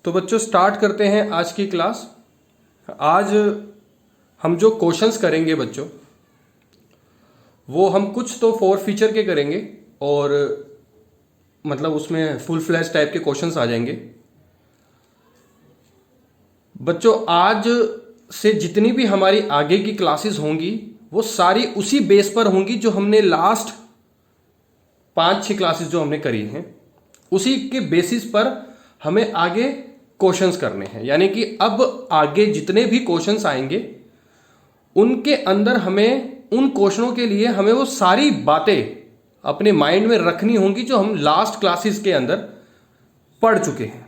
तो बच्चों स्टार्ट करते हैं आज की क्लास। आज हम जो क्वेश्चंस करेंगे बच्चों, वो हम कुछ तो फोर फीचर के करेंगे और मतलब उसमें फुल फ्लैश टाइप के क्वेश्चंस आ जाएंगे। बच्चों आज से जितनी भी हमारी आगे की क्लासेस होंगी वो सारी उसी बेस पर होंगी जो हमने लास्ट 5-6 क्लासेस जो हमने करी हैं, उसी के बेसिस पर हमें आगे क्वेश्चंस करने हैं। यानी कि अब आगे जितने भी क्वेश्चंस आएंगे उनके अंदर हमें उन क्वेश्चनों के लिए हमें वो सारी बातें अपने माइंड में रखनी होंगी जो हम लास्ट क्लासेस के अंदर पढ़ चुके हैं।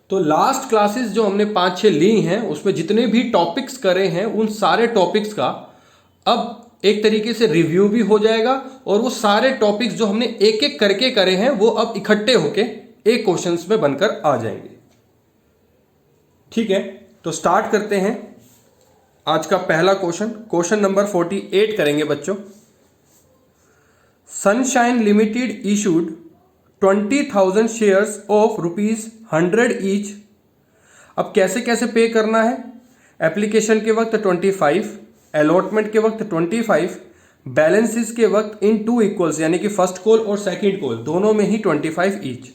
तो लास्ट क्लासेस जो हमने 5-6 ली हैं उसमें जितने भी टॉपिक्स करे हैं उन सारे टॉपिक्स का अब एक तरीके से रिव्यू भी हो जाएगा और वो सारे टॉपिक्स जो हमने एक एक करके करे हैं वो अब इकट्ठे होके एक क्वेश्चंस में बनकर आ जाएंगे। ठीक है, तो स्टार्ट करते हैं। आज का पहला क्वेश्चन नंबर 48 करेंगे बच्चों। Sunshine limited issued 20,000 shares of ₹100 each. अब कैसे कैसे पे करना है? एप्लीकेशन के वक्त 25, अलॉटमेंट के वक्त 25, बैलेंसेस के वक्त इन 2 इक्वल्स यानी कि फर्स्ट कॉल और सेकंड कॉल दोनों में ही 25 each.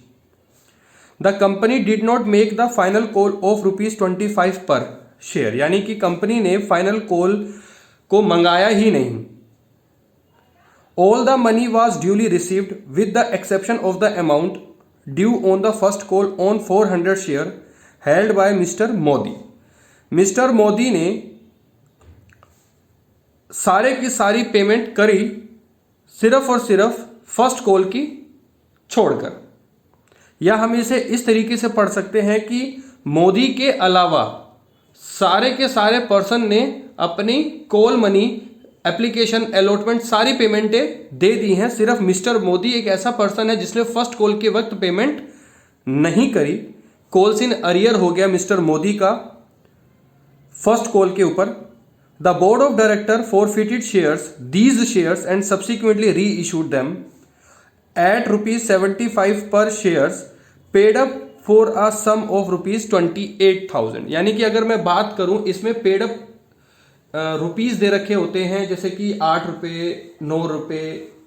The company did not make the final call of ₹25 पर शेयर, यानी कि कंपनी ने फाइनल कॉल को मंगाया ही नहीं। All the money was duly received with the exception of the amount due on the first call on 400 share held by mister Modi. Mister Modi ने सारे की सारी पेमेंट करी सिर्फ और सिर्फ फर्स्ट कॉल की छोड़कर। या हम इसे इस तरीके से पढ़ सकते हैं कि मोदी के अलावा सारे के सारे पर्सन ने अपनी कॉल मनी, एप्लीकेशन, अलॉटमेंट सारी पेमेंटें दे दी हैं। सिर्फ मिस्टर मोदी एक ऐसा पर्सन है जिसने फर्स्ट कॉल के वक्त पेमेंट नहीं करी। कॉल्स इन अरियर हो गया मिस्टर मोदी का फर्स्ट कॉल के ऊपर। The board of director forfeited these shares and subsequently reissued them at ₹75 per shares paid up for a sum of ₹28,000। यानी कि अगर मैं बात करूं इसमें पेड अप रुपीज दे रखे होते हैं, जैसे कि ₹8, ₹9,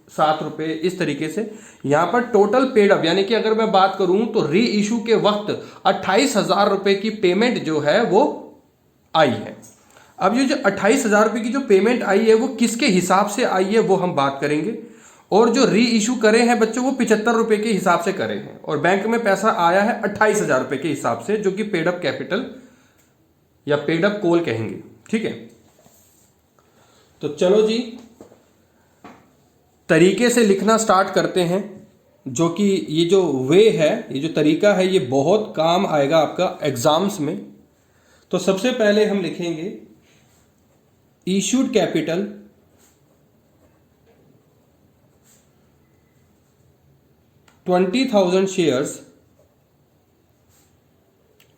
₹7 इस तरीके से। यहां पर टोटल पेड अप यानी कि अगर मैं बात करूं तो री इशू के वक्त ₹28,000 की पेमेंट जो है वो आई है। अब ये जो ₹28,000 की जो पेमेंट आई है वो किसके हिसाब से आई है वो हम बात करेंगे। और जो री इशू करे हैं बच्चों वो ₹75 के हिसाब से करे हैं और बैंक में पैसा आया है ₹28,000 के हिसाब से, जो कि पेड अप कैपिटल या पेड अप कॉल कहेंगे। ठीक है, तो चलो जी तरीके से लिखना स्टार्ट करते हैं, जो कि ये जो वे है, ये जो तरीका है ये बहुत काम आएगा आपका एग्जाम्स में। तो सबसे पहले हम लिखेंगे issued capital $20,000 shares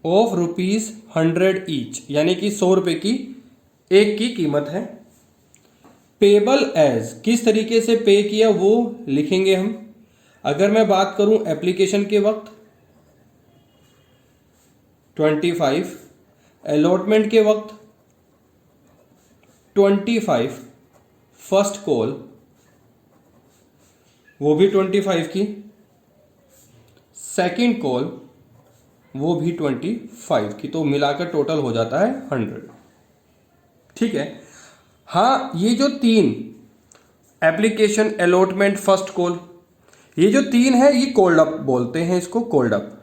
of ₹100 each, यानी कि ₹100 की एक की कीमत है। पेबल एज, किस तरीके से पे किया वो लिखेंगे हम। अगर मैं बात करूं एप्लीकेशन के वक्त 25, अलॉटमेंट के वक्त 25, फर्स्ट कॉल वो भी 25 की, सेकंड कॉल वो भी 25 की, तो मिलाकर टोटल हो जाता है 100। ठीक है, हाँ ये जो 3 एप्लीकेशन, अलॉटमेंट, फर्स्ट कॉल, ये जो 3 है ये कोल्ड अप बोलते हैं इसको, कोल्ड अप।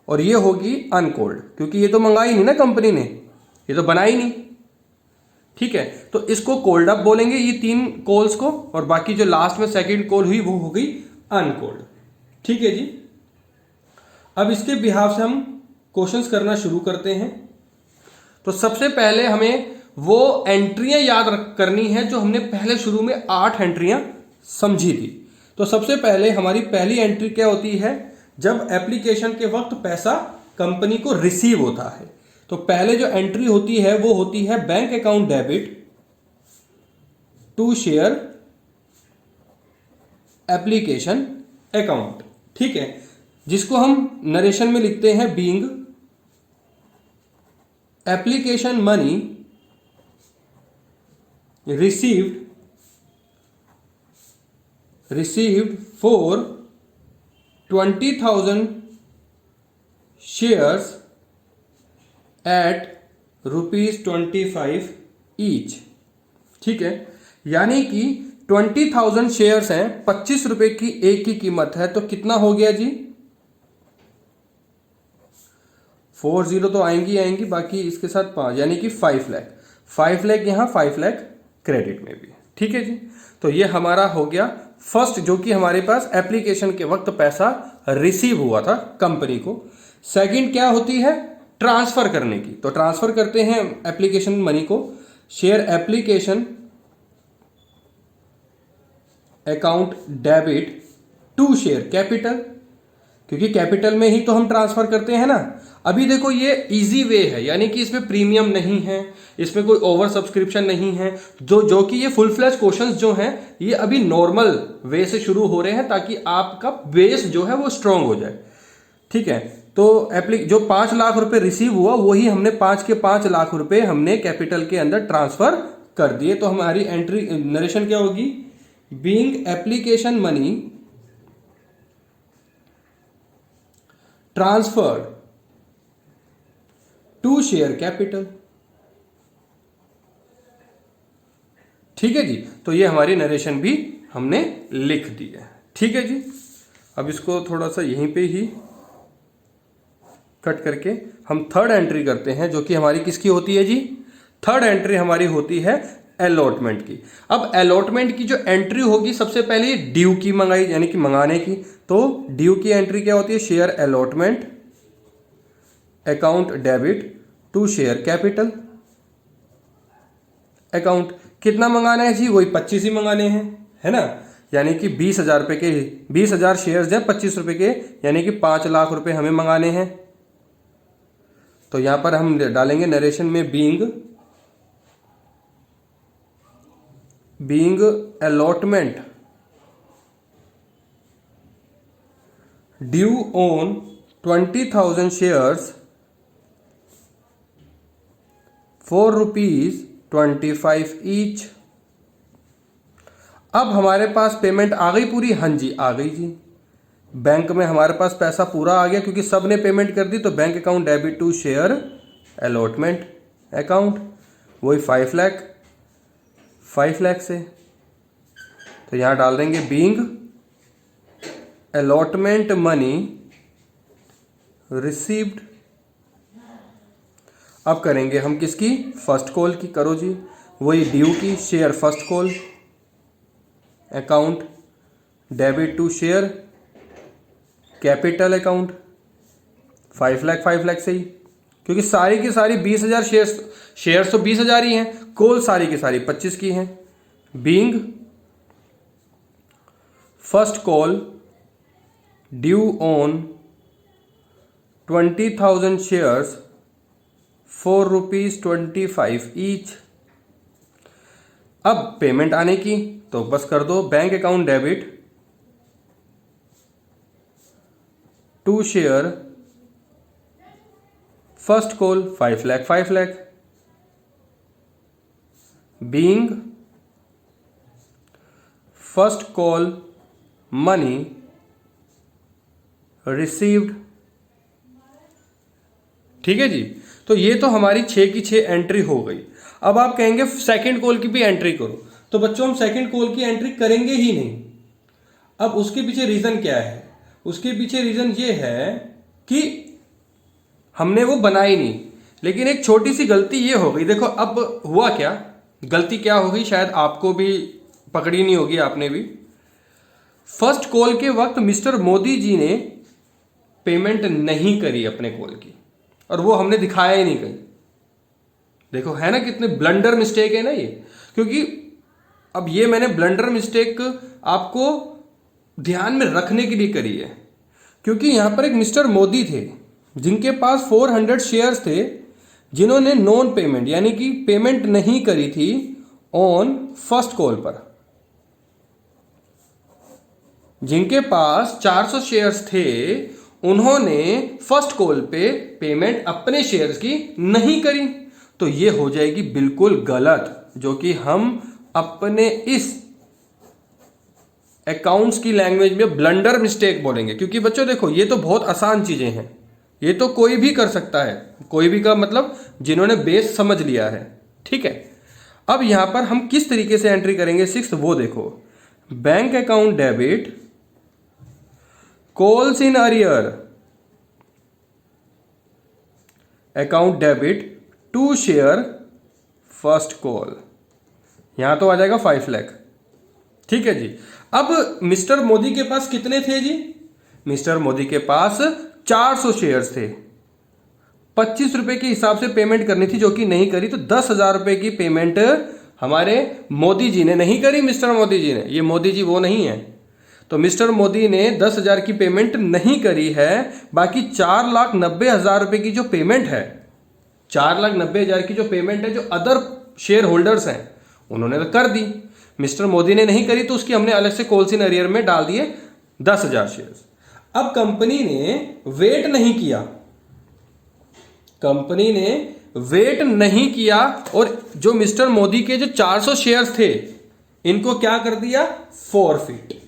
और ये होगी अनकोल्ड, क्योंकि ये तो मंगाई नहीं ना कंपनी ने, ये तो बनाई नहीं। ठीक है, तो इसको कोल्ड अप बोलेंगे ये 3 कॉल्स को, और बाकी जो लास्ट में सेकंड कॉल हुई वो हो गई अनकोल्ड। ठीक है जी, अब इसके बिहाफ से हम क्वेश्चंस करना शुरू करते हैं। तो सबसे पहले हमें वो एंट्रियां याद करनी है जो हमने पहले शुरू में 8 एंट्रियां समझी थी। तो सबसे पहले हमारी पहली एंट्री क्या होती है? जब एप्लीकेशन के वक्त पैसा कंपनी को रिसीव होता है, तो पहले जो एंट्री होती है वो होती है bank account debit to share application account. ठीक है, जिसको हम नरेशन में लिखते हैं being application money received for 20,000 shares at ₹25 each। ठीक है, यानी कि 20,000 शेयर्स हैं, 25 रुपए की एक की कीमत है, तो कितना हो गया जी? 40 तो आएंगी, बाकी इसके साथ 5, यानी कि 5 लाख। 5 लाख यहाँ, 5 लाख क्रेडिट में भी। ठीक है जी, तो ये हमारा हो गया फर्स्ट, जो कि हमारे पास एप्लीकेशन के वक्त पैसा रिसीव हुआ था कंपनी को। सेकंड क्या होती है? ट्रांसफर करने की। तो ट्रांसफर करते हैं एप्लीकेशन मनी को share application account debit to share capital, क्योंकि कैपिटल में ही तो हम ट्रांसफर करते हैं ना। अभी देखो ये इजी वे है, यानी कि इसमें प्रीमियम नहीं है, इसमें कोई ओवर सब्सक्रिप्शन नहीं है, जो कि ये फुल फ्लैश क्वेश्चंस जो हैं ये अभी नॉर्मल वे से शुरू हो रहे हैं ताकि आपका बेस जो है वो स्ट्रांग हो जाए। ठीक है, तो जो 5 लाख रुपए रिसीव हुआ वही हमने 5 के 5 लाख रुपए हमने कैपिटल के अंदर ट्रांसफर कर दिए। तो हमारी एंट्री नरेशन क्या होगी? Being application money transferred to share capital. ठीक है जी, तो ये हमारी नरेशन भी हमने लिख दी है। ठीक है जी, अब इसको थोड़ा सा यहीं पे ही कट करके हम थर्ड एंट्री करते हैं, जो कि हमारी किसकी होती है जी? थर्ड एंट्री हमारी होती है अलॉटमेंट की। अब अलॉटमेंट की जो एंट्री होगी, सबसे पहले ड्यू की मंगाई, यानी कि मंगाने की। तो ड्यू की एंट्री क्या होती है? Share allotment account debit to share capital account. कितना मंगाना है जी? वही 25 ही मंगाने हैं, है ना। यानी कि 20,000 रुपए के 20,000 शेयर्स हैं 25 रुपए के, यानी कि 5 लाख रुपए हमें मंगाने हैं। तो यहां पर हम डालेंगे नरेशन में being allotment due on 20,000 shares ₹4.25 each. अब हमारे पास पेमेंट आ गई पूरी? हाँ जी, आ गई जी। बैंक में हमारे पास पैसा पूरा आ गया, क्योंकि सब ने पेमेंट कर दी। तो bank account debit to share allotment account, वही 5 लाख से। तो यहां डाल देंगे बीइंग अलॉटमेंट मनी रिसीव्ड। अब करेंगे हम किसकी? फर्स्ट कॉल की। करो जी, वही ड्यू की, share first call account debit to share capital account 5 lakh से ही, क्योंकि सारी की सारी 20,000 शेयर्स तो 20,000 ही हैं, कॉल सारी की सारी 25 की हैं। Being first call due on 20,000 shares ₹4.25 each. अब पेमेंट आने की, तो बस कर दो bank account debit to share first call 5 lakh being first call money received. ठीक है जी, तो ये तो हमारी 6 की 6 एंट्री हो गई। अब आप कहेंगे सेकंड कॉल की भी एंट्री करो, तो बच्चों हम सेकंड कॉल की एंट्री करेंगे ही नहीं। अब उसके पीछे रीजन क्या है? उसके पीछे रीजन ये है कि हमने वो बनाई नहीं, लेकिन एक छोटी सी गलती ये हो गई। देखो अब हुआ क्या, गलती क्या हो गई, शायद आपको भी पकड़ी नहीं होगी, आपने भी। फर्स्ट कॉल के वक्त मिस्टर मोदी जी ने पेमेंट नहीं करी अपने कॉल की, और वो हमने दिखाया ही नहीं कहीं। देखो है ना कितने ब्लंडर मिस्टेक है ना ये, क्योंकि अब ये मैंने ब्लंडर मिस्टेक आपको ध्यान में रखने के लिए करी है, क्योंकि यहां पर एक मिस्टर मोदी थे जिनके पास 400 शेयर्स थे, जिन्होंने नॉन पेमेंट यानी कि पेमेंट नहीं करी थी ऑन फर्स्ट कॉल पर। जिनके पास 400 शेयर्स थे उन्होंने फर्स्ट कॉल पे पेमेंट अपने शेयर्स की नहीं करी, तो ये हो जाएगी बिल्कुल गलत, जो कि हम अपने इस अकाउंट्स की लैंग्वेज में ब्लंडर मिस्टेक बोलेंगे। क्योंकि बच्चों देखो, ये तो बहुत आसान चीजें हैं, ये तो कोई भी कर सकता है, कोई भी का मतलब जिन्होंने बेस समझ लिया है, ठीक है। अब यहां पर हम किस तरीके से एंट्री करेंगे सिक्स, वो देखो। Bank account debit calls in arrear, account debit to share first call, यहां तो आ जाएगा 5 लाख, ठीक है जी। अब मिस्टर मोदी के पास कितने थे जी? मिस्टर मोदी के पास 400 शेयर्स थे, 25 रुपए के हिसाब से पेमेंट करनी थी, जो कि नहीं करी, तो 10,000 रुपए की पेमेंट हमारे मोदी जी ने नहीं करी, मिस्टर मोदी जी ने, ये मोदी जी वो नहीं है, तो मिस्टर मोदी ने 10,000 की पेमेंट नहीं करी है। बाकी 4,90,000 रुपए की जो पेमेंट है, 4,90,000 की जो पेमेंट है, जो अदर शेयर होल्डर्स हैं उन्होंने तो कर दी, मिस्टर मोदी ने नहीं करी, तो उसकी हमने अलग से कॉल्स इन अरियर में डाल दिए 10,000 शेयर्स। अब कंपनी ने वेट नहीं किया, कंपनी ने वेट नहीं किया, और जो मिस्टर मोदी के जो 400 शेयर्स थे, इनको क्या कर दिया? फॉरफिट,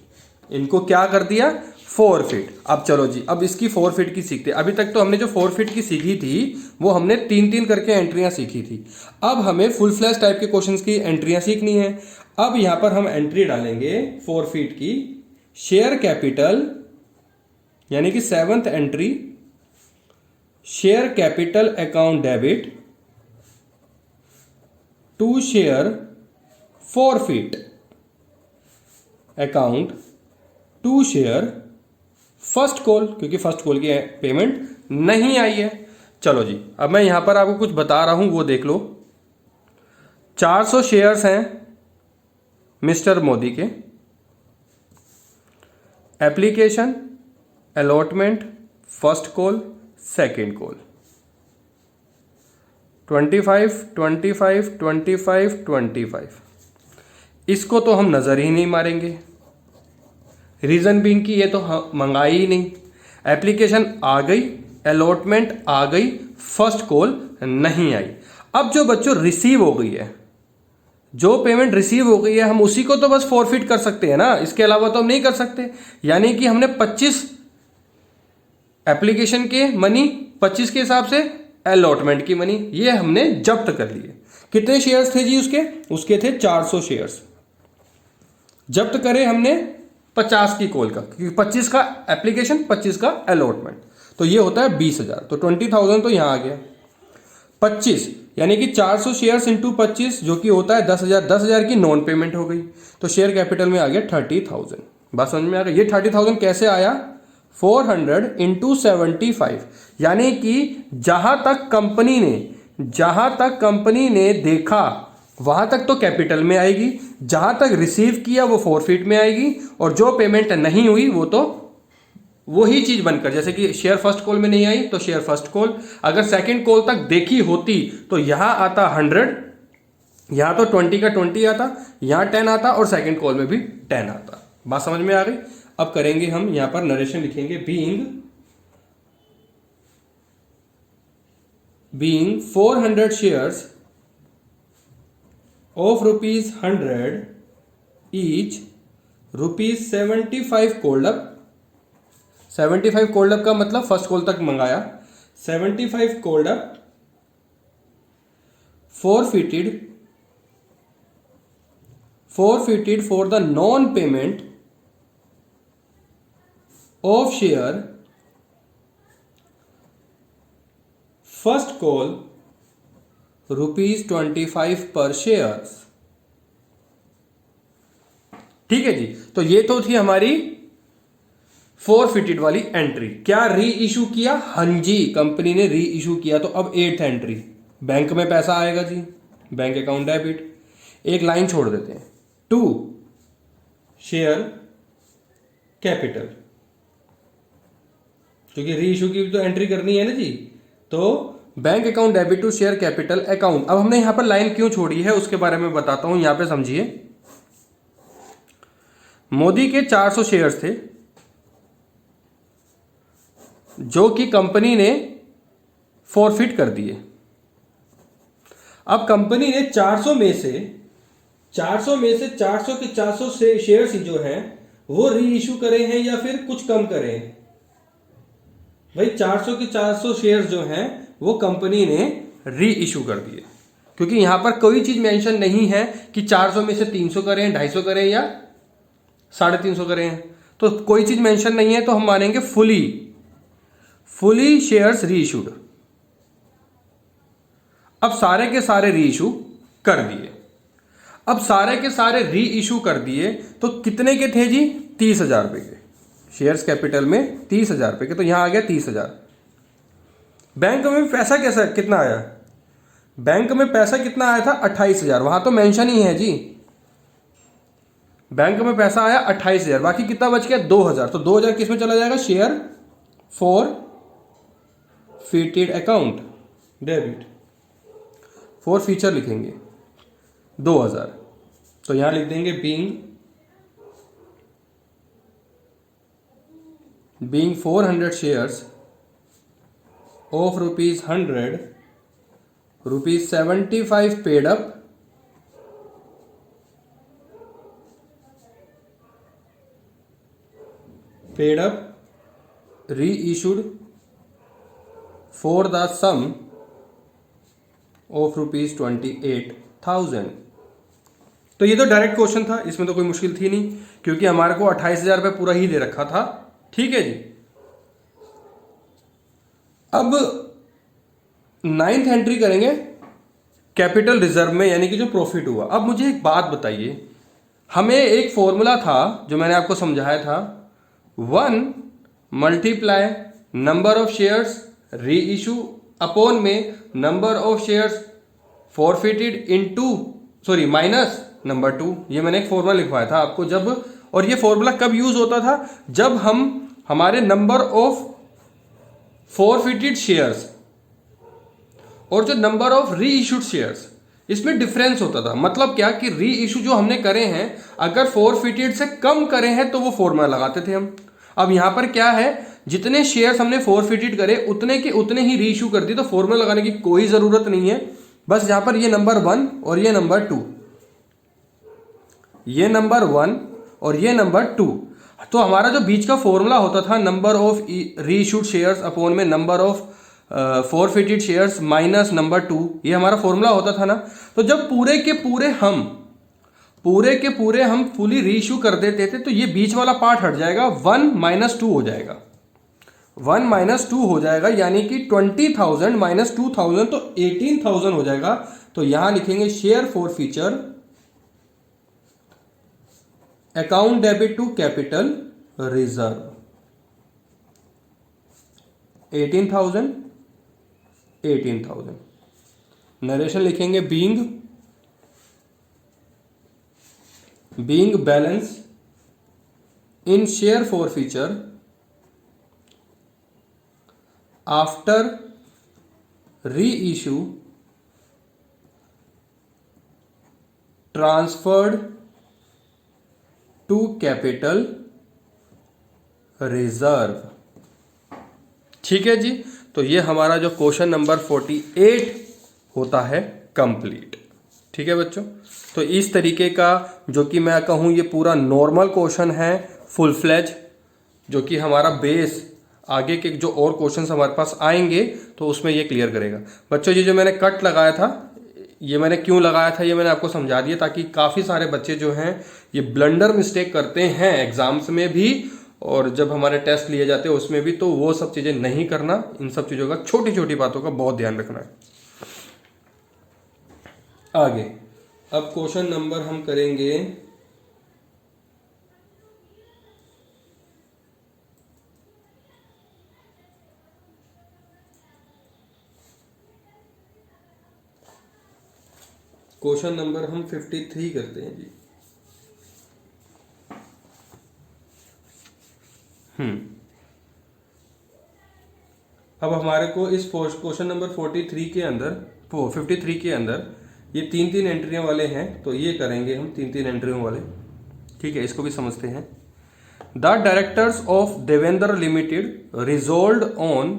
इनको क्या कर दिया? फॉरफिट। अब चलो जी, अब इसकी फॉरफिट की सीखते। अभी तक तो हमने जो फॉरफिट की सीखी थी वो हमने 3-3 करके एंट्रियां सीखी थी, अब हमें फुल फ्लैश टाइप के क्वेश्चंस की एंट्रियां सीखनी है। अब यहां पर हम एंट्री डालेंगे फॉरफिट की, शेयर कैपिटल, यानी कि 7th entry, share capital account debit to share forfeit account to share first call, क्योंकि फर्स्ट कॉल की पेमेंट नहीं आई है। चलो जी, अब मैं यहां पर आपको कुछ बता रहा हूं, वो देख लो। 400 शेयर्स हैं मिस्टर मोदी के, application, allotment, first call, second call, 25, 25, 25, 25, इसको तो हम नजर ही नहीं मारेंगे, रीजन बीइंग कि ये तो मंगाई ही नहीं। एप्लीकेशन आ गई, अलॉटमेंट आ गई, फर्स्ट कॉल नहीं आई। अब जो बच्चों रिसीव हो गई है, जो पेमेंट रिसीव हो गई है, हम उसी को तो बस फॉरफिट कर सकते हैं ना, इसके अलावा तो हम नहीं कर सकते। यानी कि हमने 25 एप्लीकेशन के मनी, 25 के हिसाब से अलॉटमेंट की मनी, ये हमने जब्त कर लिए। कितने शेयर्स थे जी उसके? उसके थे 400 शेयर्स, जब्त करे हमने 50 की कॉल का, क्योंकि 25 का एप्लीकेशन, 25 का अलॉटमेंट, तो ये होता है 20,000, तो 20,000 तो यहां आ गया। 25 यानी कि 400 शेयर्स इंटू 25, जो कि होता है 10,000, 10,000 की नॉन पेमेंट हो गई, तो शेयर कैपिटल में आ गया 30,000। बात समझ में आ गई? ये 30,000 कैसे आया? 400 इंटू 75, यानी कि जहां तक कंपनी ने देखा वहां तक तो कैपिटल में आएगी, जहां तक रिसीव किया वो फॉरफिट में आएगी, और जो पेमेंट नहीं हुई वो तो वही चीज बनकर, जैसे कि शेयर फर्स्ट कॉल में नहीं आई तो शेयर फर्स्ट कॉल, अगर सेकंड कॉल तक देखी होती तो यहां आता 100, यहां तो 20 का 20 आता, यहां 10 आता, और सेकंड कॉल में भी 10 आता। बात समझ में आ गई? अब करेंगे हम यहां पर नरेशन लिखेंगे, being 400 shares of ₹100 each, ₹75 cold up, 75 cold up का मतलब फर्स्ट कॉल तक मंगाया, 75 cold up forfeited for the non payment of share first call ₹25 पर शेयर्स। ठीक है जी, तो ये तो थी हमारी फॉरफिटेड वाली एंट्री। क्या री इशू किया? हाँ जी, कंपनी ने री इशू किया। तो अब 8th एंट्री, बैंक में पैसा आएगा जी, बैंक अकाउंट डेबिट, एक लाइन छोड़ देते हैं, टू शेयर कैपिटल, क्योंकि री इशू की तो एंट्री करनी है ना जी। तो bank account debit to share capital account. अब हमने यहां पर लाइन क्यों छोड़ी है उसके बारे में बताता हूं, यहां पे समझिए। मोदी के 400 शेयर्स थे, जो कि कंपनी ने फॉरफिट कर दिए। अब कंपनी ने 400 में से 400 के 400 से शेयर्स ही जो हैं वो री इशू करे हैं या फिर कुछ कम करे हैं। भाई 400 के 400 शेयर्स जो हैं वो कंपनी ने री इशू कर दिए, क्योंकि यहां पर कोई चीज मेंशन नहीं है कि 400 में से 300 करें, 250 करें या 350 करें, तो कोई चीज मेंशन नहीं है, तो हम मानेंगे फुली शेयर्स री इशूड। अब सारे के सारे री इशू कर दिए। अब सारे के सारे री इशू कर दिए तो कितने के थे जी? 30,000 रुपए के। शेयर्स कैपिटल में 30,000 रुपए के, तो यहां आ गया 30,000। बैंक में पैसा कैसा कितना आया? बैंक में पैसा कितना आया था? 28,000। वहां तो मेंशन ही है जी, बैंक में पैसा आया 28,000, बाकी कितना बच गया? 2,000। तो 2,000 किस में चला जाएगा? Share for fitted account debit, for future लिखेंगे 2,000। तो यहां लिख देंगे being 400 shares of ₹100, ₹75 paid up, reissued for the sum of ₹28,000। तो ये तो डायरेक्ट क्वेश्चन था, इसमें तो कोई मुश्किल थी नहीं, क्योंकि हमारे को 28,000 रुपये पूरा ही दे रखा था। ठीक है जी। अब 9th एंट्री करेंगे कैपिटल रिजर्व में, यानी कि जो प्रॉफिट हुआ। अब मुझे एक बात बताइए, हमें एक फॉर्मूला था जो मैंने आपको समझाया था, 1 मल्टीप्लाई नंबर ऑफ शेयर्स री इशू अपॉन में number of shares forfeited into minus number 2। ये मैंने एक फॉर्मूला लिखवाया था आपको जब, और ये फॉर्मूला कब यूज होता था? जब हमारे नंबर ऑफ फॉरफिटेड शेयर्स और जो number of reissued shares, इसमें डिफरेंस होता था। मतलब क्या कि री इशू जो हमने करे हैं अगर फॉरफिटेड से कम करे हैं तो वो फॉर्मूला लगाते थे हम। अब यहां पर क्या है, जितने शेयर्स हमने फॉरफिटेड करे उतने के उतने ही री इशू कर दिए, तो फॉर्मूला लगाने की कोई जरूरत नहीं है। बस यहां पर ये नंबर 1 और ये नंबर 2, ये नंबर 1 और ये नंबर 2, तो हमारा जो बीच का फॉर्मूला होता था number of reissued shares upon में number of forfeited shares minus number 2, ये हमारा फॉर्मूला होता था ना। तो जब पूरे के पूरे हम फुली री इशू कर देते थे तो ये बीच वाला पार्ट हट जाएगा, 1 - 2 हो जाएगा, 1 - 2 हो जाएगा, यानी कि 20,000 - 2,000 तो 18,000 हो जाएगा। तो यहां लिखेंगे share forfeiture account debit to capital reserve 18,000। Narration लिखेंगे being balance in share forfeiture after reissue transferred to capital reserve. ठीक है जी। तो ये हमारा जो क्वेश्चन नंबर 48 होता है कंप्लीट। ठीक है बच्चों, तो इस तरीके का जो कि मैं कहूँ ये पूरा नॉर्मल क्वेश्चन है, फुल फ्लेज, जो कि हमारा बेस आगे के जो और क्वेश्चंस हमारे पास आएंगे तो उसमें ये क्लियर करेगा। बच्चों ये जो मैंने कट लगाया था, ये मैंने क्यों लगाया था ये मैंने आपको समझा दिया, ताकि काफ़ी सारे बच्चे जो हैं ये ब्लंडर मिस्टेक करते हैं एग्जाम्स में भी और जब हमारे टेस्ट लिए जाते हैं उसमें भी, तो वो सब चीज़ें नहीं करना। इन सब चीज़ों का, छोटी छोटी बातों का बहुत ध्यान रखना है। आगे अब क्वेश्चन नंबर हम करेंगे क्वेश्चन नंबर हम 53 करते हैं जी। अब हमारे को इस क्वेश्चन नंबर 43 के अंदर 53 के अंदर ये 3-3 एंट्रियों वाले हैं, तो ये करेंगे हम 3-3 एंट्रियों वाले। ठीक है, इसको भी समझते हैं। The directors of Devendra limited resolved on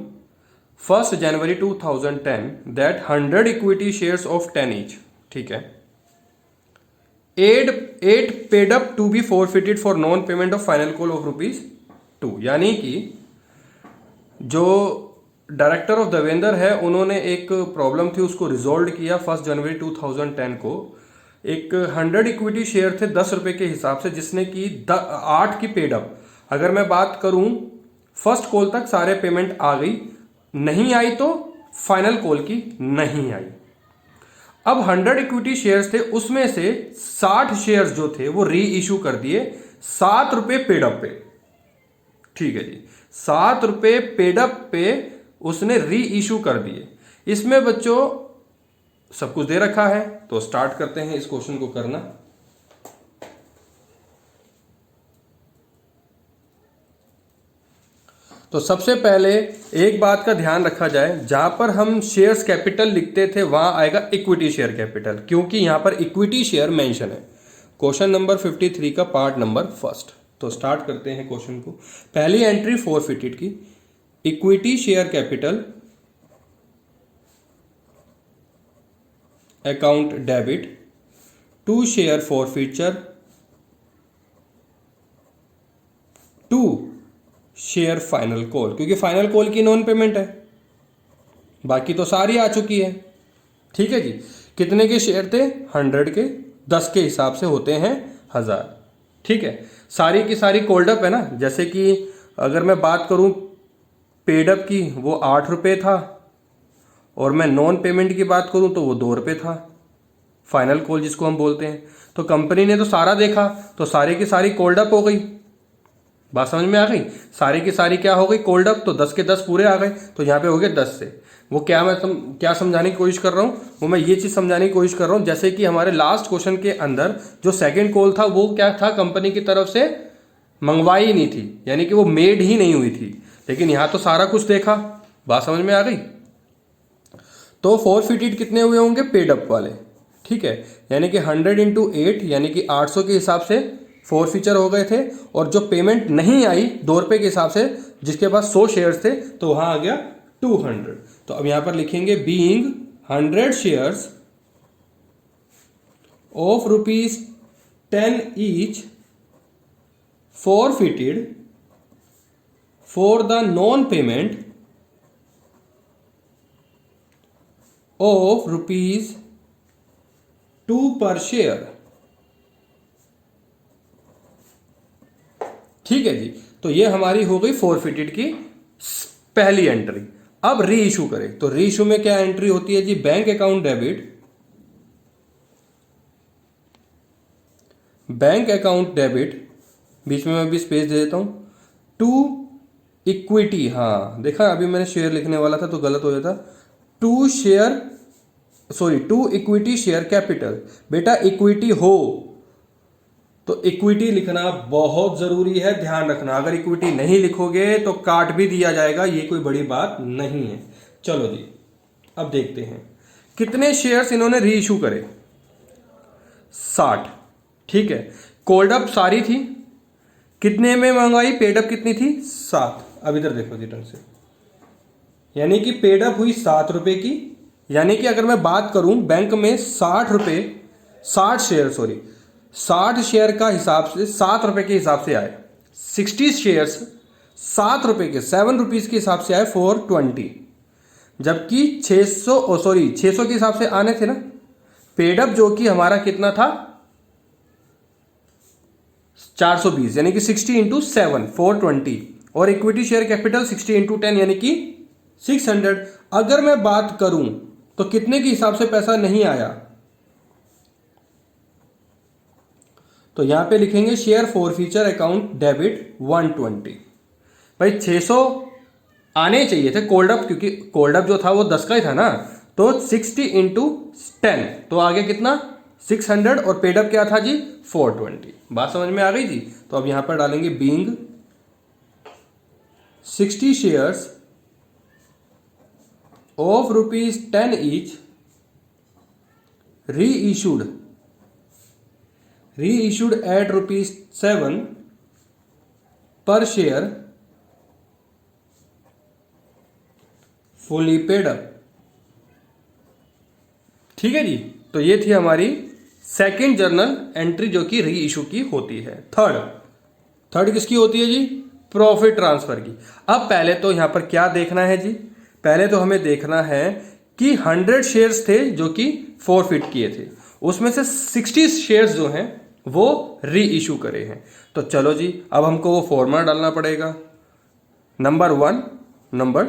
1 January 2010 that 100 equity shares of 10 each, ठीक है, 8 paid up to be forfeited for non payment of final call of ₹2, यानी कि जो डायरेक्टर ऑफ देवेंद्र है उन्होंने एक प्रॉब्लम थी उसको रिजोल्व किया 1 जनवरी 2010 को। एक 100 इक्विटी शेयर थे ₹10 के हिसाब से, जिसने की 8 की पेड अप। अगर मैं बात करूं फर्स्ट कॉल तक सारे पेमेंट आ गई, नहीं आई तो फाइनल कॉल की नहीं आई। अब 100 इक्विटी शेयर्स थे, उसमें से 60 शेयर्स जो थे वो री इशू कर दिए ₹7 पेड अप पे, ठीक है जी, ₹7 पेड अप पे उसने री इशू कर दिए। इसमें बच्चों सब कुछ दे रखा है, तो स्टार्ट करते हैं इस क्वेश्चन को करना। तो सबसे पहले एक बात का ध्यान रखा जाए, जहां पर हम शेयर्स कैपिटल लिखते थे वहां आएगा इक्विटी शेयर कैपिटल, क्योंकि यहां पर इक्विटी शेयर मेंशन है। क्वेश्चन नंबर 53 का पार्ट नंबर 1। तो स्टार्ट करते हैं क्वेश्चन को। पहली एंट्री फॉरफिटेड की, equity share capital account debit to share forfeiture to share final call, क्योंकि फाइनल कॉल की नॉन पेमेंट है, बाकी तो सारी आ चुकी है, ठीक है जी। कितने के शेयर थे? 100 के, 10 के हिसाब से होते हैं 1000, ठीक है। सारी की सारी कोल्ड अप है ना, जैसे कि अगर मैं बात करूं पेड अप की वो ₹8 था, और मैं नॉन पेमेंट की बात करूं तो वो ₹2 था, फाइनल कॉल जिसको हम बोलते हैं। तो कंपनी ने तो सारा देखा, तो सारी की सारी कोल्ड अप हो गई। बात समझ में आ गई? सारी की सारी क्या हो गई? Cold up. तो 10 के 10 पूरे आ गए, तो यहाँ पे हो गए 10 से। वो क्या मैं क्या समझाने की कोशिश कर रहा हूँ, वो मैं ये चीज़ समझाने की कोशिश कर रहा हूँ, जैसे कि हमारे लास्ट क्वेश्चन के अंदर जो सेकंड कॉल था वो क्या था, कंपनी की तरफ से मंगवाई नहीं थी, यानी कि वो मेड ही नहीं हुई थी। लेकिन यहाँ तो सारा कुछ देखा। बात समझ में आ गई? तो फॉरफिटेड कितने हुए होंगे? पेड अप वाले, ठीक है, यानी कि 100 × 8 यानी कि 800 के हिसाब से फॉरफिचर हो गए थे। और जो पेमेंट नहीं आई ₹2 के हिसाब से, जिसके पास 100 शेयर्स थे, तो वहां आ गया 200। तो अब यहां पर लिखेंगे being 100 shares of ₹10 each forfeited for the non payment of ₹2 पर शेयर, ठीक है जी। तो ये हमारी हो गई फॉरफिटेड की पहली एंट्री। अब री इशू करें, तो री इशू में क्या एंट्री होती है जी? Bank account debit, bank account debit, बीच में मैं भी स्पेस दे देता हूं, टू इक्विटी, हाँ देखा अभी मैंने शेयर लिखने वाला था तो गलत हो जाता, टू इक्विटी शेयर कैपिटल। बेटा इक्विटी हो तो इक्विटी लिखना बहुत जरूरी है, ध्यान रखना। अगर इक्विटी नहीं लिखोगे तो काट भी दिया जाएगा, ये कोई बड़ी बात नहीं है। चलो जी, अब देखते हैं कितने शेयर्स इन्होंने री इशू करे। 60, ठीक है। कोल्ड अप सारी थी, कितने में मंगवाई? पेड अप कितनी थी? 7। अब इधर देखो जी ढंग से, यानी कि पेड अप हुई ₹7 की, यानी कि अगर मैं बात करूं बैंक में 60 शेयर का हिसाब से ₹7 के हिसाब से आए, 60 शेयर्स ₹7 के, ₹7 के हिसाब से आए 420, जबकि 600 के हिसाब से आने थे ना। पेडअप जो कि हमारा कितना था? 420, यानी कि 60 × 7 420, और इक्विटी शेयर कैपिटल 60 × 10 यानी कि 600। अगर मैं बात करूं तो कितने के हिसाब से पैसा नहीं आया, तो यहां पे लिखेंगे शेयर फॉरफिचर अकाउंट डेबिट 120। भाई 600 आने चाहिए थे कोल्ड अप, क्योंकि कोल्ड अप जो था वो 10 का ही था ना, तो 60 × 10 तो आ गया कितना? 600, और पेड अप क्या था जी? 420। बात समझ में आ गई जी? तो अब यहां पर डालेंगे being 60 shares of ₹10 each reissued at ₹7 per share fully paid up. ठीक है जी, तो ये थी हमारी सेकंड जर्नल एंट्री जो कि री इशू की होती है। थर्ड किसकी होती है जी? प्रॉफिट ट्रांसफर की। अब पहले तो यहां पर क्या देखना है जी? पहले तो हमें देखना है कि 100 शेयर्स थे जो कि फॉरफिट किए थे, उसमें से 60 शेयर्स जो हैं वो री इशू करे हैं। तो चलो जी, अब हमको वो फॉर्मूला डालना पड़ेगा, नंबर 1 नंबर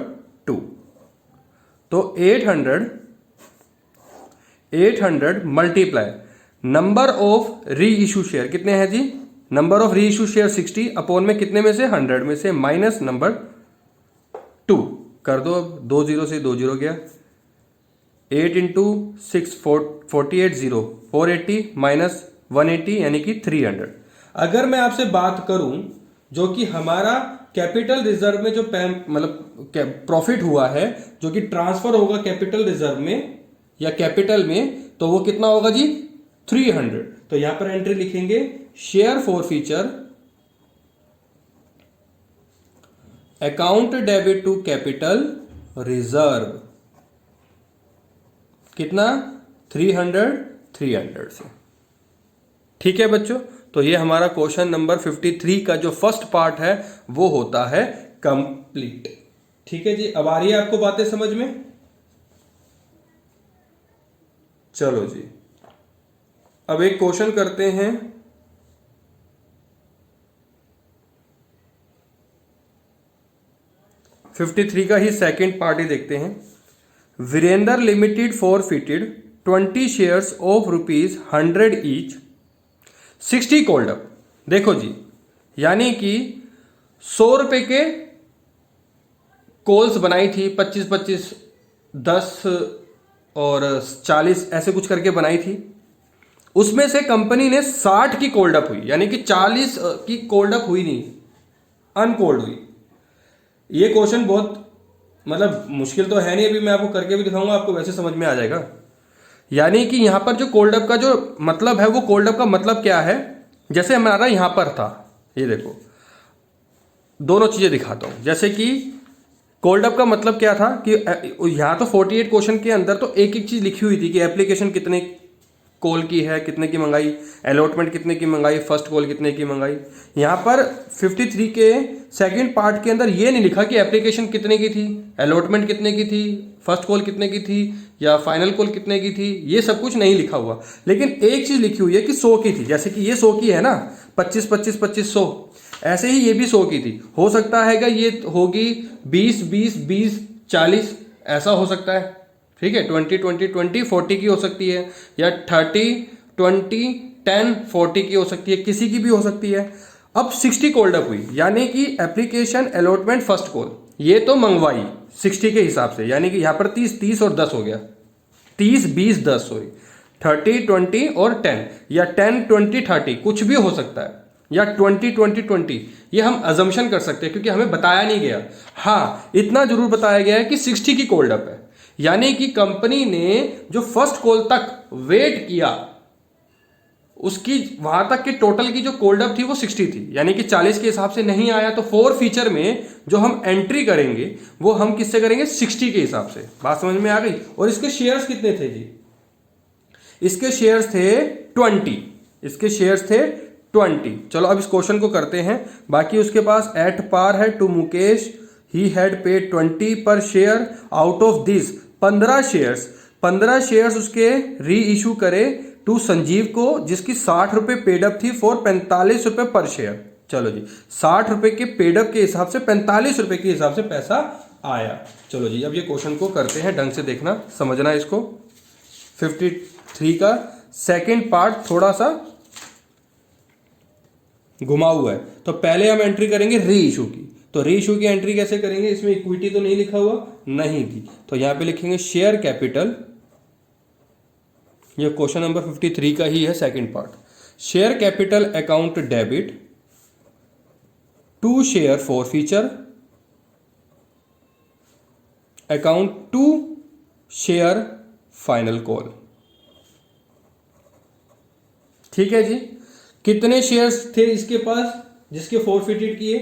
2। तो 800 multiply number of reissue share कितने हैं जी? Number of reissue share 60 upon में कितने में से? 100 में से माइनस नंबर 2 कर दो। अब 2 जीरो से 2 जीरो गया। 8 इंटू 6 48 0 480 माइनस 180 यानी कि 300। अगर मैं आपसे बात करूं जो कि हमारा कैपिटल रिजर्व में जो मतलब प्रॉफिट हुआ है जो कि ट्रांसफर होगा कैपिटल रिजर्व में या कैपिटल में, तो वो कितना होगा जी? 300। तो यहां पर एंट्री लिखेंगे share forfeiture account debit to capital reserve. कितना? 300 से। ठीक है बच्चों, तो ये हमारा क्वेश्चन नंबर 53 का जो फर्स्ट पार्ट है वो होता है कंप्लीट। ठीक है जी, अब आ रही है आपको बातें समझ में? चलो जी, अब एक क्वेश्चन करते हैं। फिफ्टी थ्री का ही सेकेंड पार्ट ही देखते हैं। Virendra limited forfeited 20 shares of ₹100 each 60 called up. देखो जी, यानी कि 100 रुपए के कॉल्स बनाई थी, 25-25, 10 और 40 ऐसे कुछ करके बनाई थी। उसमें से कंपनी ने 60 की कॉल्ड अप हुई, यानी कि 40 की कॉल्ड अप हुई नहीं, अनकॉल्ड हुई। ये क्वेश्चन बहुत मतलब मुश्किल तो है नहीं, अभी मैं आपको करके भी दिखाऊंगा, आपको वैसे समझ में आ जाएगा। यानी कि यहां पर जो कोल्ड अप का जो मतलब है वो कोल्ड अप का मतलब क्या है? जैसे हमारा यहां पर था, ये देखो दोनों चीजें दिखाता हूं। जैसे कि कोल्ड अप का मतलब क्या था कि यहां तो 48 क्वेश्चन के अंदर तो एक एक चीज लिखी हुई थी कि एप्लीकेशन कितने कॉल की है, कितने की मंगाई, अलॉटमेंट कितने की मंगाई, फर्स्ट कॉल कितने की मंगाई। यहां पर 53 के सेकंड पार्ट के अंदर ये नहीं लिखा कि एप्लीकेशन कितने की थी, अलॉटमेंट कितने की थी, फर्स्ट कॉल कितने की थी या फाइनल कॉल कितने की थी, ये सब कुछ नहीं लिखा हुआ। लेकिन एक चीज लिखी हुई है कि 100 की थी। जैसे कि ये 100 की है ना, 25-25-25 100, ऐसे ही ये भी 100 की थी। हो सकता है कि ये होगी 20-20-20-40, ऐसा हो सकता है। ठीक है, 20-20-20-40 की हो सकती है, या 30-20-10-40 की हो सकती है, किसी की भी हो सकती है। अब 60 कॉल्ड अप हुई, यानी कि एप्लीकेशन अलॉटमेंट फर्स्ट कॉल ये तो मंगवाई 60 के हिसाब से, यानी कि यहां पर 30 और 10 हो गया, 30-20-10 सॉरी, 30-20 और 10, या 10-20-30 कुछ भी हो सकता है, या 20-20-20। ये हम अजम्पशन कर सकते हैं क्योंकि हमें बताया नहीं गया। हाँ, इतना जरूर बताया गया है कि 60 की कॉल्ड अप है, यानी कि कंपनी ने जो फर्स्ट कॉल तक वेट किया उसकी वहां तक के टोटल की जो कॉल्ड अप थी वो 60 थी, यानी कि 40 के हिसाब से नहीं आया। तो 4 फीचर में जो हम एंट्री करेंगे वो हम किससे करेंगे? 60 के हिसाब से। बात समझ में आ गई? और इसके शेयर्स कितने थे जी? इसके शेयर्स थे 20, इसके शेयर्स थे 20। चलो अब इस क्वेश्चन को करते हैं। बाकी उसके पास एट पार है to Mukesh, he had paid 20 per share, out of this 15 shares उसके री इशू करे टू संजीव को, जिसकी 60 रुपए पेडअप थी फॉर 45 रुपए पर शेयर। चलो जी, 60 रुपए के पेडअप के हिसाब से 45 रुपए के हिसाब से पैसा आया। चलो जी, अब ये क्वेश्चन को करते हैं, ढंग से देखना, समझना इसको। 53 का सेकेंड पार्ट थोड़ा सा घुमा हुआ है। तो पहले हम एंट्री करेंगे री इशू की। तो री इशू की एंट्री कैसे करेंगे? इसमें इक्विटी तो नहीं लिखा हुआ, नहीं थी, तो यहां पे लिखेंगे शेयर कैपिटल। ये क्वेश्चन नंबर 53 का ही है second part. Share capital account debit to share forfeiture account to share final call. ठीक है जी, कितने शेयर्स थे इसके पास जिसके फॉरफिटेड किए?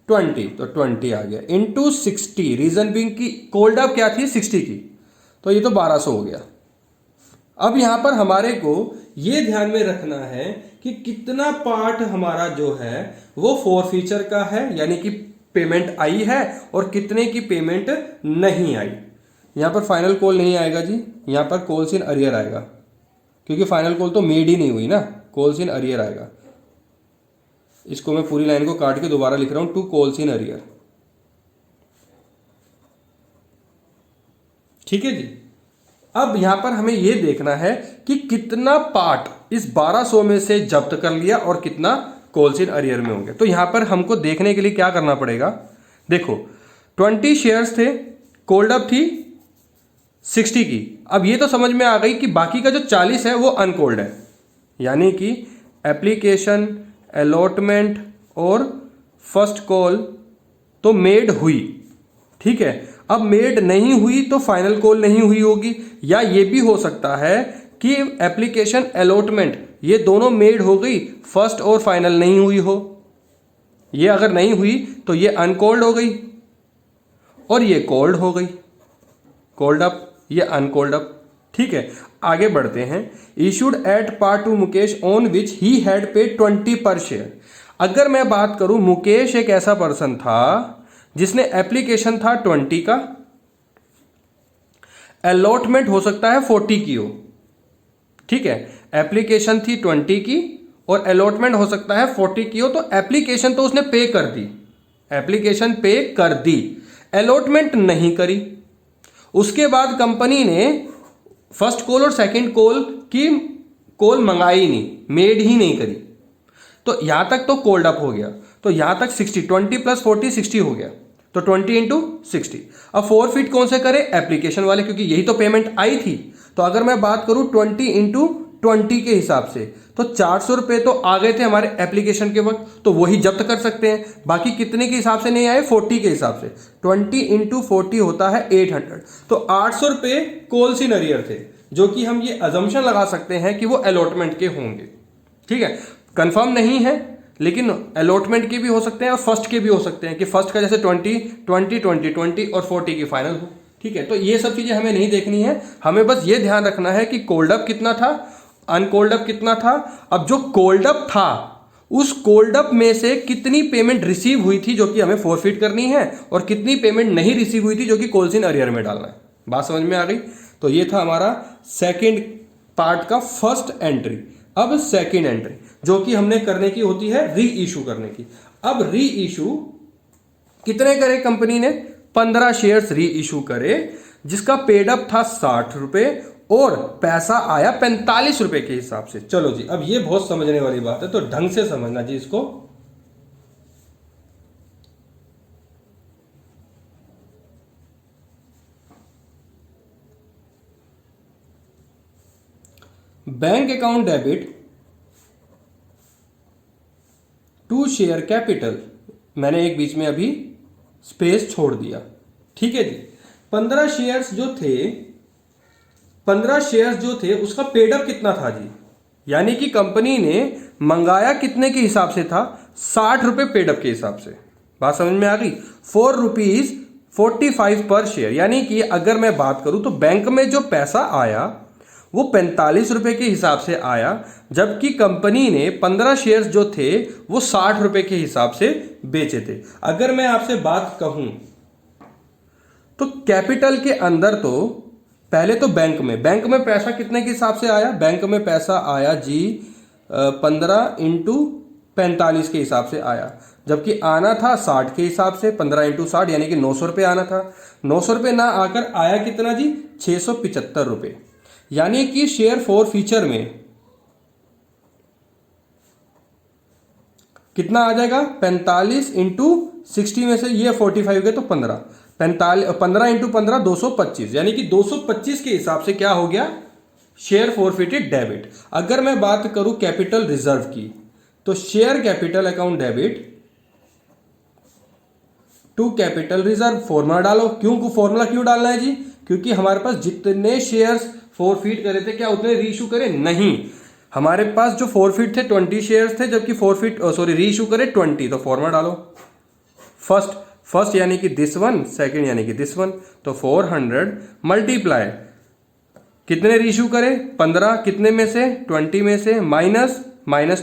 20, तो 20 आ गया इंटू 60। रीजन बिंग की कोल्ड अप क्या थी 60 की, तो ये तो 1200 हो गया। अब यहां पर हमारे को ये ध्यान में रखना है कि कितना पार्ट हमारा जो है वो फोर फीचर का है, यानी कि पेमेंट आई है, और कितने की पेमेंट नहीं आई। यहां पर फाइनल कॉल नहीं आएगा जी, यहां पर कॉल्स इन अरियर आएगा, क्योंकि फाइनल कॉल तो मेड ही नहीं हुई ना, कॉल्स इन अरियर आएगा। इसको मैं पूरी लाइन को काट के दोबारा लिख रहा हूं, 2 कॉल्स इन अरियर। ठीक है जी। अब यहां पर हमें यह देखना है कि कितना पार्ट इस 1200 में से जब्त कर लिया और कितना कॉल्स इन अरियर में होंगे। तो यहां पर हमको देखने के लिए क्या करना पड़ेगा, देखो 20 शेयर्स थे, कॉल्ड अप थी 60 की। अब ये तो समझ में आ गई कि बाकी का जो 40 है वो अनकॉल्ड है, यानी कि एप्लीकेशन, अलॉटमेंट और फर्स्ट कॉल तो मेड हुई। ठीक है, अब मेड नहीं हुई तो फाइनल कॉल नहीं हुई होगी, या ये भी हो सकता है कि एप्लीकेशन, अलॉटमेंट ये दोनों मेड हो गई, फर्स्ट और फाइनल नहीं हुई हो। ये अगर नहीं हुई तो ये अनकॉल्ड हो गई और ये कॉल्ड हो गई, कॉल्ड अप, ये अनकॉल्ड अप। ठीक है, आगे बढ़ते हैं। Issued at par to Mukesh on which he had paid 20 per share. अगर मैं बात करूं, मुकेश एक ऐसा पर्सन था जिसने एप्लीकेशन था 20 का, अलॉटमेंट हो सकता है 40 की हो। ठीक है, एप्लीकेशन थी 20 की और अलॉटमेंट हो सकता है 40 की हो, तो एप्लीकेशन तो उसने पे कर दी, एप्लीकेशन पे कर दी, अलॉटमेंट नहीं करी। उसके बाद कंपनी ने फर्स्ट कॉल और सेकंड कॉल की कॉल मंगाई नहीं, मेड ही नहीं करी, तो यहां तक तो कोल्ड अप हो गया। तो यहां तक 60, 20 प्लस 40 60 हो गया, तो 20 इंटू 60। अब फोरफिट कौन से करे, एप्लीकेशन वाले, क्योंकि यही तो पेमेंट आई थी। तो अगर मैं बात करूं 20 इंटू 20 के हिसाब से, तो 400 रुपए तो आ गए थे हमारे एप्लीकेशन के वक्त, तो वही जब्त कर सकते हैं। बाकी कितने के हिसाब से नहीं आए, 40 के हिसाब से। 20 इंटू 40 होता है 800, तो 800 रुपए कॉल्स इन अरियर थे, जो कि हम ये अजम्पशन लगा सकते हैं कि वो अलॉटमेंट के होंगे। ठीक है, कंफर्म नहीं है, लेकिन अलॉटमेंट के भी हो सकते हैं और फर्स्ट के भी हो सकते हैं, कि फर्स्ट का जैसे 20 20 20 20 और 40 की फाइनल हो। ठीक है, तो ये सब चीजें हमें नहीं देखनी है, हमें बस ये ध्यान रखना है कि कोल्ड अप कितना था, अनकोल्ड अप कितना था। अब जो कोल्ड अप था, उस कोल्ड अप में से कितनी पेमेंट रिसीव हुई थी जो कि हमें फोरफिट करनी है, और कितनी पेमेंट नहीं रिसीव हुई थी जो कि कॉल्स इन अरियर में डालना है। बात समझ में आ गई। तो ये था हमारा सेकेंड पार्ट का फर्स्ट एंट्री। अब सेकेंड एंट्री जो कि हमने करने की होती है री इशू करने की। अब री इशू कितने करे कंपनी ने, 15 शेयर्स री इशू करे, जिसका पेड अप था 60 रुपए और पैसा आया 45 रुपए के हिसाब से। चलो जी, अब ये बहुत समझने वाली बात है, तो ढंग से समझना जी इसको। Bank account debit to share capital, मैंने एक बीच में अभी स्पेस छोड़ दिया। ठीक है जी, 15 शेयर्स जो थे, 15 शेयर्स जो थे उसका पेडअप कितना था जी, यानी कि कंपनी ने मंगाया कितने के हिसाब से था, 60 रुपए पेडअप के हिसाब से। बात समझ में आ गई। 4 रुपीज 45 पर शेयर, यानी कि अगर मैं बात करूं तो बैंक में जो पैसा आया वो 45 रुपए के हिसाब से आया, जबकि कंपनी ने 15 शेयर्स जो थे वो 60 रुपए के हिसाब से बेचे थे। अगर मैं आपसे बात कहूं तो कैपिटल के अंदर तो पहले तो बैंक में पैसा कितने के हिसाब से आया, बैंक में पैसा आया जी 15 इंटू 45 के हिसाब से आया, जबकि आना था 60 के हिसाब से। 15 इंटू 60 यानी कि 900 रुपये आना था। 900 रुपये ना आकर आया कितना जी, 675 रुपये। यानी कि शेयर फॉर फीचर में कितना आ जाएगा, 45 इंटू 60 में से ये 45 गए तो 15, 15 इंटू 15 225, यानी कि 225 के हिसाब से क्या हो गया, शेयर फॉरफिटेड डेबिट। अगर मैं बात करूं कैपिटल रिजर्व की, तो share capital account debit to capital reserve. Formula डालो, फॉर्मूला क्यों डालना है जी, क्योंकि हमारे पास जितने शेयर्स फोरफिट करे थे क्या उतने रीइशू करे, नहीं। हमारे पास जो फोरफिट थे 20 शेयर्स थे, जबकि रीइशू करे 20, तो फॉर्मूला डालो फर्स्ट यानी कि दिस वन, सेकंड यानी कि दिस वन। तो 400 मल्टीप्लाई कितने रीइशू करें, 15, कितने में से, 20 में से, माइनस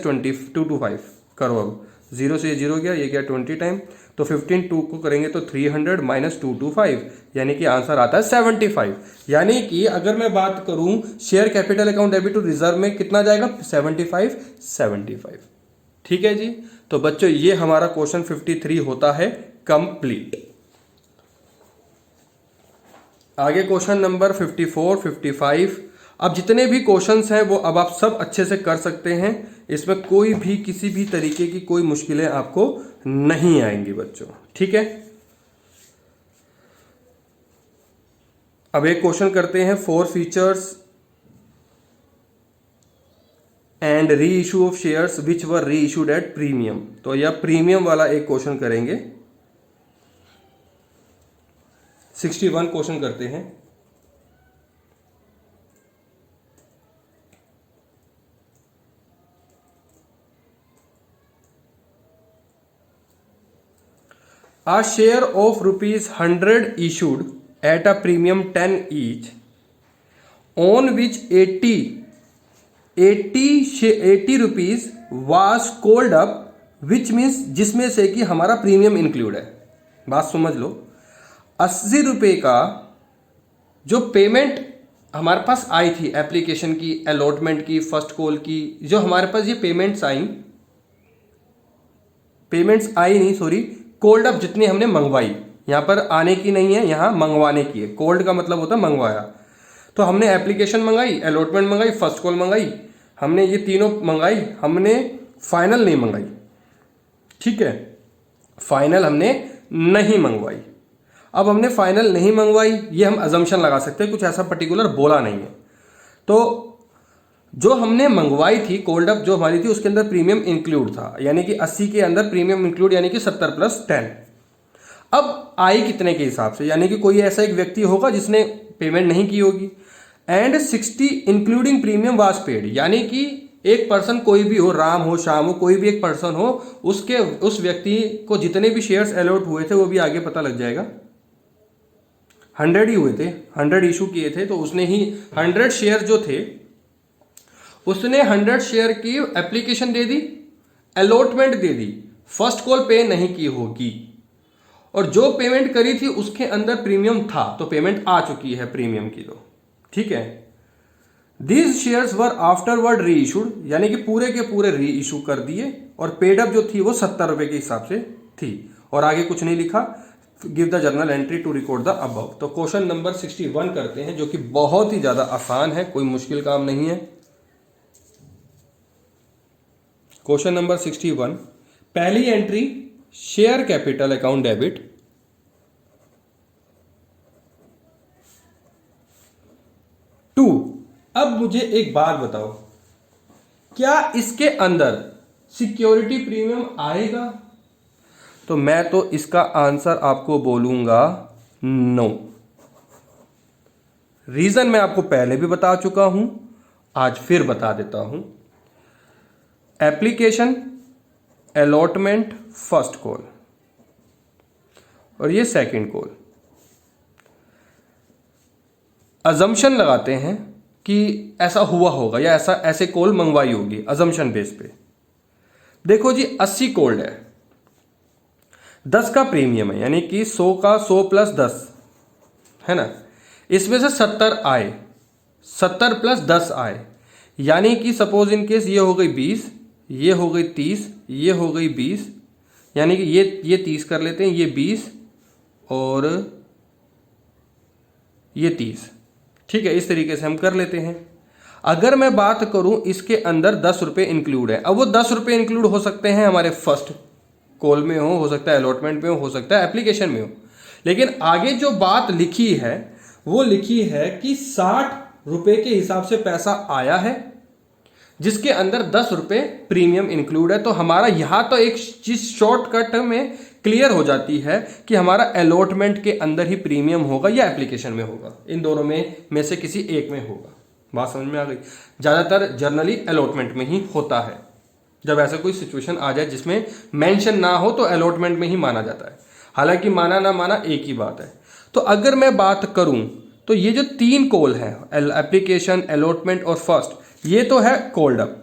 20, 225 करो। अब 0 से 0 गया, ये गया 20 टाइम, तो 15 2 को करेंगे तो 300 माइनस 225, यानी कि आंसर आता है 75। यानी कि अगर मैं बात करूं share capital account debit to reserve में कितना जाएगा, 75। ठीक है जी। तो बच्चों ये हमारा क्वेश्चन 53 होता है कंप्लीट। आगे क्वेश्चन नंबर 54, 55। अब जितने भी क्वेश्चंस हैं वो अब आप सब अच्छे से कर सकते हैं, इसमें कोई भी किसी भी तरीके की कोई मुश्किलें आपको नहीं आएंगी बच्चों। ठीक है, अब एक क्वेश्चन करते हैं, 4 features and re issue of shares which वर री इशूड एट प्रीमियम। तो यह प्रीमियम वाला एक क्वेश्चन करेंगे। 61 क्वेश्चन करते हैं। A share of rupees 100 issued at a premium 10 each, on which 80 rupees was called up, which means जिसमें से कि हमारा प्रीमियम इंक्लूड है। बात समझ लो, 80 रुपये का जो पेमेंट हमारे पास आई थी, एप्लीकेशन की, अलॉटमेंट की, फर्स्ट कॉल की, जो हमारे पास ये पेमेंट्स आई नहीं सॉरी, कोल्ड अप जितनी हमने मंगवाई, यहां पर आने की नहीं है, यहां मंगवाने की है। कोल्ड का मतलब होता है मंगवाया। तो हमने एप्लीकेशन मंगाई, अलॉटमेंट मंगाई, फर्स्ट कॉल मंगाई, हमने ये तीनों मंगाई, हमने फाइनल नहीं मंगाई। ठीक है, फाइनल हमने नहीं मंगवाई। अब हमने फाइनल नहीं मंगवाई, ये हम अजम्पशन लगा सकते हैं, कुछ ऐसा पर्टिकुलर बोला नहीं है। तो जो हमने मंगवाई थी कोल्ड अप जो हमारी थी, उसके अंदर प्रीमियम इंक्लूड था, यानी कि 80 के अंदर प्रीमियम इंक्लूड, यानी कि 70 + 10। अब आई कितने के हिसाब से, यानी कि कोई ऐसा एक व्यक्ति होगा जिसने पेमेंट नहीं की होगी, and 60 including premium was paid, यानी कि एक पर्सन, कोई भी हो, राम हो, श्याम हो, कोई भी एक पर्सन हो, उस व्यक्ति को जितने भी शेयर्स अलॉट हुए थे वो भी आगे पता लग जाएगा। 100 ही हुए थे, 100 इशू किए थे, तो उसने ही 100 शेयर जो थे, उसने 100 शेयर की एप्लीकेशन दे दी, अलॉटमेंट दे दी, फर्स्ट कॉल पे नहीं की होगी, और जो पेमेंट करी थी उसके अंदर प्रीमियम था, तो पेमेंट आ चुकी है प्रीमियम की। तो ठीक है, दीज शेयर्स वर आफ्टरवर्ड री इशूड, यानी कि पूरे के पूरे री इशू कर दिए, और पेड अप जो थी वो 70 रुपए के हिसाब से थी, और आगे कुछ नहीं लिखा, give the journal entry to record the above. तो क्वेश्चन नंबर 61 करते हैं, जो कि बहुत ही ज्यादा आसान है, कोई मुश्किल काम नहीं है। क्वेश्चन नंबर 61, पहली entry share capital account debit, to. अब मुझे एक बात बताओ, क्या इसके अंदर सिक्योरिटी प्रीमियम आएगा? तो मैं तो इसका आंसर आपको बोलूंगा नो। रीजन मैं आपको पहले भी बता चुका हूं, आज फिर बता देता हूं। एप्लीकेशन, अलॉटमेंट, फर्स्ट कॉल, और ये सेकंड कॉल। अजम्पशन लगाते हैं कि ऐसा हुआ होगा या ऐसे कॉल मंगवाई होगी, अजम्पशन बेस पे। देखो जी, 80 कॉल्ड है, 10 का प्रीमियम है, यानी कि 100 का 100 + 10 है ना, इसमें से 70 आए, 70 + 10 आए, यानी कि सपोज इन केस ये हो गई 20, ये हो गई 30, ये हो गई 20, यानी कि ये 30 कर लेते हैं, ये 20 और ये 30। ठीक है, इस तरीके से हम कर लेते हैं। अगर मैं बात करूं इसके अंदर 10 रुपये इंक्लूड है, अब वो 10 रुपये इंक्लूड हो सकते हैं हमारे फर्स्ट कॉल में हो सकता है अलॉटमेंट में हो सकता है एप्लीकेशन में हो, लेकिन आगे जो बात लिखी है वो लिखी है कि 60 रुपये के हिसाब से पैसा आया है, जिसके अंदर 10 रुपये प्रीमियम इंक्लूड है। तो हमारा यहां तो एक चीज शॉर्टकट में क्लियर हो जाती है कि हमारा अलॉटमेंट के अंदर ही प्रीमियम होगा या एप्लीकेशन में होगा, इन दोनों में से किसी एक में होगा। बात समझ में आ गई? ज्यादातर जर्नली अलॉटमेंट में ही होता है, जब ऐसा कोई सिचुएशन आ जाए जिसमें मेंशन ना हो तो अलॉटमेंट में ही माना जाता है। हालांकि माना ना माना एक ही बात है। तो अगर मैं बात करूं तो ये जो 3 कॉल है, एप्लीकेशन, अलॉटमेंट और फर्स्ट, ये तो है कॉल्ड अप।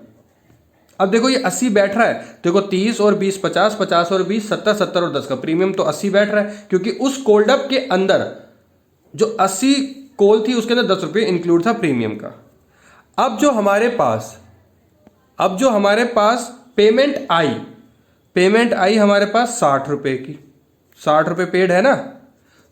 अब देखो ये 80 बैठ रहा है, देखो 30 और 20 50, 50 और 20 70, 70 और 10 का प्रीमियम तो 80 बैठ रहा है, क्योंकि उस कॉल्ड अप के अंदर जो 80 कॉल थी उसके अंदर 10 रुपये इंक्लूड था प्रीमियम का। अब जो हमारे पास पेमेंट आई हमारे पास 60 रुपये की, 60 रुपये पेड है ना,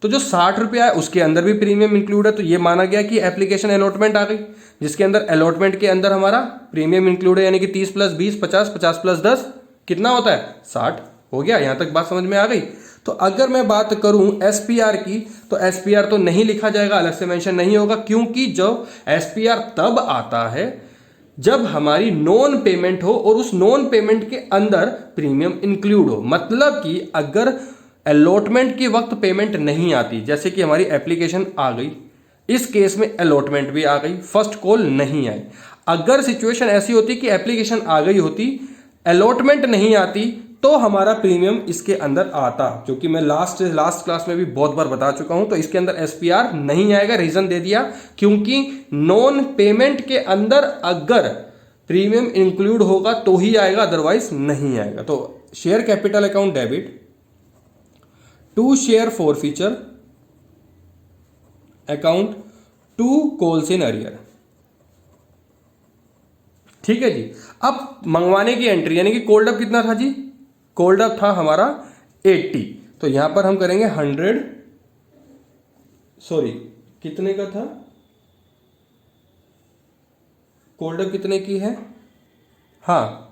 तो जो 60 रुपये आया उसके अंदर भी प्रीमियम इंक्लूड है, तो ये माना गया कि एप्लीकेशन अलॉटमेंट आ गई, जिसके अंदर अलॉटमेंट के अंदर हमारा प्रीमियम इंक्लूड है, यानी कि 30 + 20 50, 50 + 10 कितना होता है 60 हो गया। यहां तक बात समझ में आ गई। तो अगर मैं बात करूं एसपीआर की, तो एसपीआर तो नहीं लिखा जाएगा, अलग से मेंशन नहीं होगा, क्योंकि जो एसपीआर तब आता है जब हमारी नॉन पेमेंट हो और उस नॉन पेमेंट के अंदर प्रीमियम इंक्लूड हो। मतलब कि अगर अलॉटमेंट के वक्त पेमेंट नहीं आती, जैसे कि हमारी एप्लीकेशन आ गई, इस केस में अलॉटमेंट भी आ गई, फर्स्ट कॉल नहीं आई। अगर सिचुएशन ऐसी होती कि एप्लीकेशन आ गई होती, अलॉटमेंट नहीं आती, तो हमारा प्रीमियम इसके अंदर आता, जो कि मैं लास्ट क्लास में भी बहुत बार बता चुका हूं। तो इसके अंदर एसपीआर नहीं आएगा, रीजन दे दिया, क्योंकि नॉन पेमेंट के अंदर अगर प्रीमियम इंक्लूड होगा तो ही आएगा, अदरवाइज नहीं आएगा। तो share capital account debit to share forfeiture account to calls in arrear. ठीक है जी। अब मंगवाने की एंट्री, यानी कि कोल्ड अप कितना था जी, कोल्ड अप था हमारा 80, तो यहां पर हम करेंगे 100, सॉरी कितने का था कोल्ड अप, कितने की है, हाँ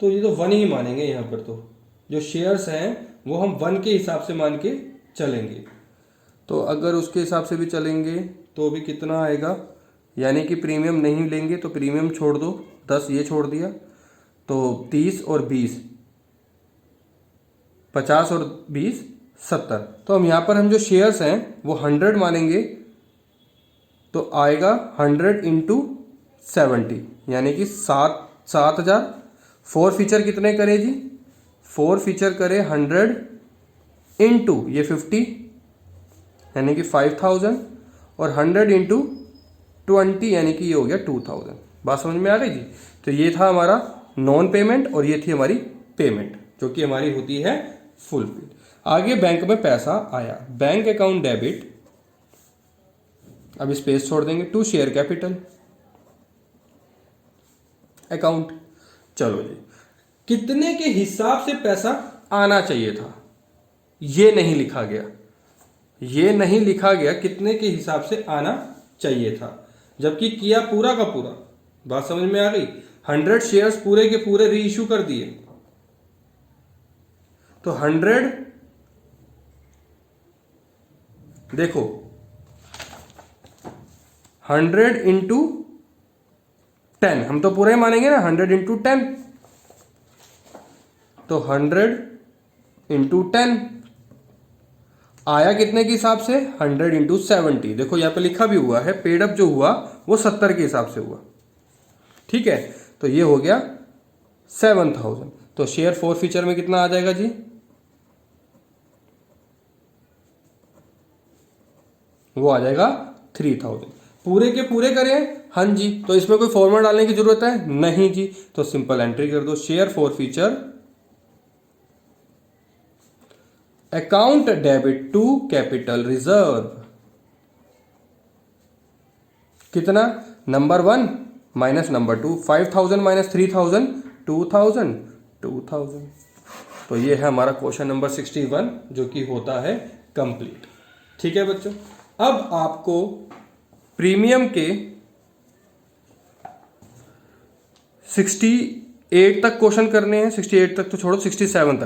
तो ये तो 1 ही मानेंगे यहां पर। तो जो शेयर्स हैं वो हम 1 के हिसाब से मान के चलेंगे। तो अगर उसके हिसाब से भी चलेंगे तो भी कितना आएगा, यानी कि प्रीमियम नहीं लेंगे तो प्रीमियम छोड़ दो, 10 ये छोड़ दिया, तो 30 और 20 50 और 20 70। तो हम यहाँ पर हम जो शेयर्स हैं वो 100 मानेंगे, तो आएगा 100 × 70, यानी कि 7,000। फोर फीचर कितने करे जी, फोर फीचर करे 100 × ये 50, यानी कि 5,000, और 100 × 20, यानी कि ये हो गया 2,000। बात समझ में आ गई जी। तो ये था हमारा नॉन पेमेंट और ये थी हमारी पेमेंट, जो कि हमारी होती है फुल पे। आगे बैंक में पैसा आया, बैंक अकाउंट डेबिट, अब स्पेस छोड़ देंगे, टू शेयर कैपिटल अकाउंट। चलो जी, कितने के हिसाब से पैसा आना चाहिए था ये नहीं लिखा गया, ये नहीं लिखा गया कितने के हिसाब से आना चाहिए था, जबकि किया पूरा का पूरा। बात समझ में आ गई। 100 शेयर्स पूरे के पूरे री इश्यू कर दिए, तो 100 देखो 100 × 10, हम तो पूरे मानेंगे ना, 100 × 10, तो 100 × 10 आया कितने के हिसाब से, 100 × 70। देखो यहां पे लिखा भी हुआ है, पेड अप जो हुआ वो 70 के हिसाब से हुआ। ठीक है, तो ये हो गया 7,000। तो शेयर फोर फीचर में कितना आ जाएगा जी, वो आ जाएगा 3,000। पूरे के पूरे करें, हाँ जी, तो इसमें कोई फॉर्मूला डालने की जरूरत है नहीं जी, तो सिंपल एंट्री कर दो, share forfeiture account debit to capital reserve. कितना, नंबर 1 माइनस नंबर 2, 5,000 माइनस 3,000, 2,000, 2,000। तो ये है हमारा क्वेश्चन नंबर 61, जो कि होता है कंप्लीट। ठीक है बच्चों, अब आपको प्रीमियम के 68 तक क्वेश्चन करने हैं, 68 तक तो छोड़ो, 67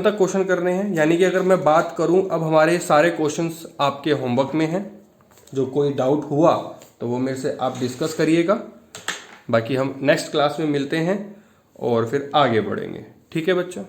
तक क्वेश्चन करने हैं। यानी कि अगर मैं बात करूं, अब हमारे सारे क्वेश्चंस आपके होमवर्क में हैं, जो कोई डाउट हुआ तो वो मेरे से आप डिस्कस करिएगा। बाकी हम नेक्स्ट क्लास में मिलते हैं और फिर आगे बढ़ेंगे। ठीक है बच्चों।